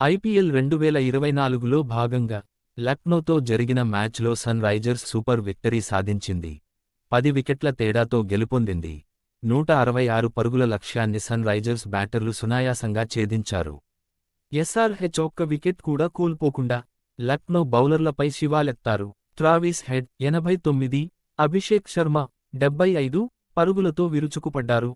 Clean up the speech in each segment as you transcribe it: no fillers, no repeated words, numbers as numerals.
IPL 2024లో భాగంగా లక్నోతో జరిగిన మ్యాచ్లో సన్ రైజర్స్ సూపర్ విక్టరీ సాధించింది. 10 వికెట్ల తేడాతో గెలుపొందింది. 166 పరుగుల లక్ష్యాన్ని సన్ రైజర్స్ బ్యాటర్లు సునాయాసంగా ఛేదించారు. ఎస్ఆర్హెచ్ ఒక్క వికెట్ కూడా కోల్పోకుండా లక్నో బౌలర్లపై శివాలెత్తారు. ట్రావిస్ హెడ్ 89, అభిషేక్ శర్మ 75 పరుగులతో విరుచుకుపడ్డారు.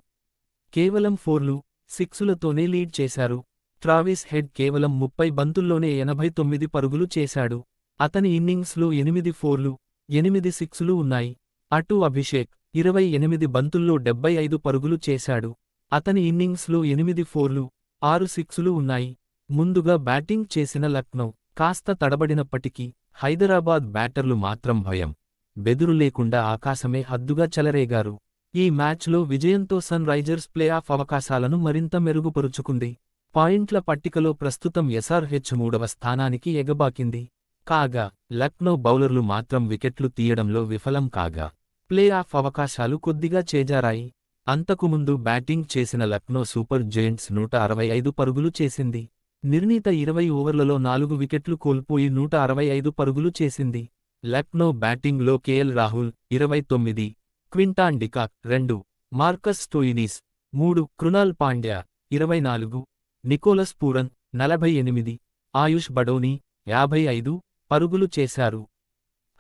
కేవలం 4లు, 6లతోనే లీడ్ చేశారు. ట్రావిస్ హెడ్ కేవలం 30 బంతుల్లోనే 89 పరుగులు చేశాడు. అతని ఇన్నింగ్స్లో 8 4లు, 8 6లు ఉన్నాయి. అటు అభిషేక్ 28 బంతుల్లో 75 పరుగులు చేశాడు. అతని ఇన్నింగ్స్లో 8 4లు, 6 6లు ఉన్నాయి. ముందుగా బ్యాటింగ్ చేసిన లక్నో కాస్త తడబడినప్పటికీ హైదరాబాద్ బ్యాటర్లు మాత్రం భయం, బెదురు లేకుండా ఆకాశమే హద్దుగా చెలరేగారు. ఈ మ్యాచ్లో విజయంతో సన్ రైజర్స్ ప్లే ఆఫ్ అవకాశాలను మరింత మెరుగుపరుచుకుంది. పాయింట్ల పట్టికలో ప్రస్తుతం ఎస్ఆర్హెచ్ 3వ స్థానానికి ఎగబాకింది. కాగా లక్నో బౌలర్లు మాత్రం వికెట్లు తీయడంలో విఫలం కాగా ప్లే ఆఫ్ అవకాశాలు కొద్దిగా చేజారాయి. అంతకుముందు బ్యాటింగ్ చేసిన లక్నో సూపర్ జెయింట్స్ 165 పరుగులు చేసింది. నిర్ణీత 20 ఓవర్లలో 4 వికెట్లు కోల్పోయి 165 పరుగులు చేసింది. లక్నో బ్యాటింగ్లో KL Rahul 29, Quinton de Kock 2, Marcus Stoinis 3, Krunal Pandya 24, Nicholas Pooran 48, Ayush Badoni 55 పరుగులు చేశారు.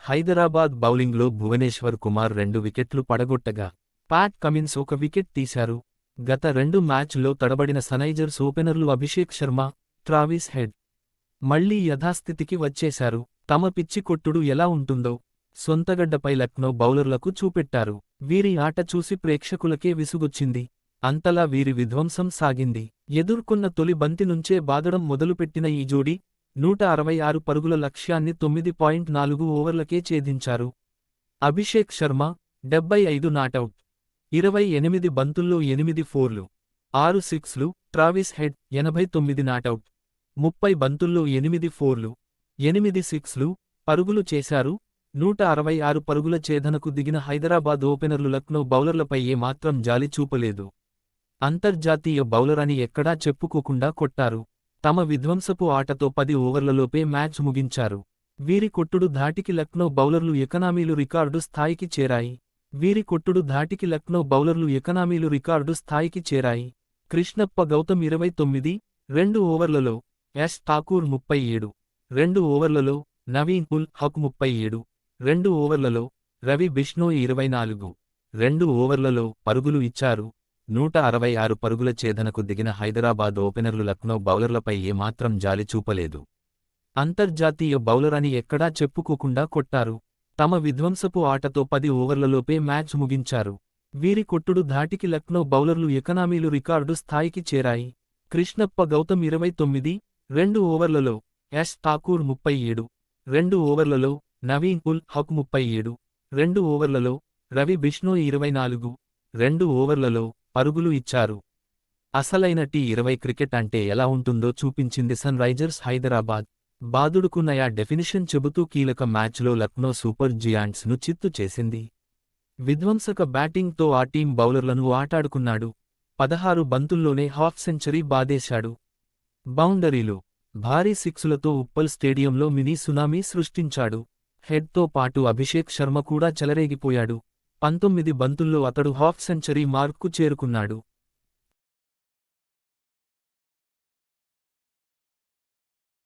హైదరాబాద్ బౌలింగ్లో భువనేశ్వర్ కుమార్ 2 వికెట్లు పడగొట్టగా ప్యాట్ కమిన్స్ 1 వికెట్ తీశారు. గత 2 మ్యాచ్ల్లో తడబడిన సన్రైజర్స్ ఓపెనర్లు అభిషేక్ శర్మ, ట్రావిస్ హెడ్ మళ్లీ యథాస్థితికి వచ్చేశారు. తమ పిచ్చి కొట్టుడు ఎలా ఉంటుందో సొంతగడ్డపై లక్నో బౌలర్లకు చూపెట్టారు. వీరి ఆట చూసి ప్రేక్షకులకే విసుగొచ్చింది. అంతలా వీరి విధ్వంసం సాగింది. ఎదుర్కొన్న తొలి బంతి నుంచే బాదడం మొదలుపెట్టిన ఈ జోడీ 166 పరుగుల లక్ష్యాన్ని 9.4 ఓవర్లకే ఛేదించారు. అభిషేక్ శర్మ 75 నాటౌట్, 28 బంతుల్లో 8 4లు, 6 6లు. ట్రావిస్ హెడ్ 89 నాటౌట్, 30 బంతుల్లో 8 4లు, 8 6లు పరుగులు చేశారు. 166 పరుగుల ఛేదనకు దిగిన హైదరాబాద్ ఓపెనర్లు లక్నో బౌలర్లపై ఏమాత్రం జాలి చూపలేదు. అంతర్జాతీయ బౌలర్ అని ఎక్కడా చెప్పుకోకుండా కొట్టారు. తమ విధ్వంసపు ఆటతో 10 ఓవర్లలోపే మ్యాచ్ ముగించారు. వీరి కొట్టుడు ధాటికి లక్నో బౌలర్లు ఎకనామీలు రికార్డు స్థాయికి చేరాయి. కృష్ణప్ప గౌతమ్ 29, 2 ఓవర్లలో. యష్ ఠాకూర్ 37, 2 ఓవర్లలో. నవీన్ ఉల్ హక్ 37, 2 ఓవర్లలో. రవి బిష్ణోయ్ 24, 2 ఓవర్లలో పరుగులు ఇచ్చారు. 166 పరుగుల ఛేదనకు దిగిన హైదరాబాద్ ఓపెనర్లు లక్నో బౌలర్లపై ఏమాత్రం జాలి చూపలేదు. అంతర్జాతీయ బౌలర్ అని ఎక్కడా చెప్పుకోకుండా కొట్టారు. తమ విధ్వంసపు ఆటతో 10 ఓవర్లలోపే మ్యాచ్ ముగించారు. వీరి కొట్టుడు ధాటికి లక్నో బౌలర్లు ఎకనామీలు రికార్డు స్థాయికి చేరాయి. కృష్ణప్ప గౌతమ్ 29, 2 ఓవర్లలో. యష్ ఠాకూర్ 37, 2 ఓవర్లలో. నవీన్ ఉల్ హక్ 37, 2 ఓవర్లలో. రవి బిష్ణోయ్ 24, 2 ఓవర్లలో పరుగులు ఇచ్చారు. అసలైన టీ20 క్రికెట్ అంటే ఎలా ఉంటుందో చూపించింది సన్ రైజర్స్ హైదరాబాద్. బాదుడుకున్నయా డెఫినిషన్ చెబుతూ కీలక మ్యాచ్లో లక్నో సూపర్ జియాంట్స్ను చిత్తు చేసింది. విధ్వంసక బ్యాటింగ్తో ఆ టీం బౌలర్లను ఆటాడుకున్నాడు. 16 బంతుల్లోనే హాఫ్ సెంచరీ బాదేశాడు. బౌండరీలు, భారీ సిక్సులతో ఉప్పల్ స్టేడియంలో మినీ సునామీ సృష్టించాడు. హెడ్తో పాటు అభిషేక్ శర్మ కూడా చెలరేగిపోయాడు. 19 బంతుల్లో అతడు హాఫ్ సెంచరీ మార్క్కు చేరుకున్నాడు.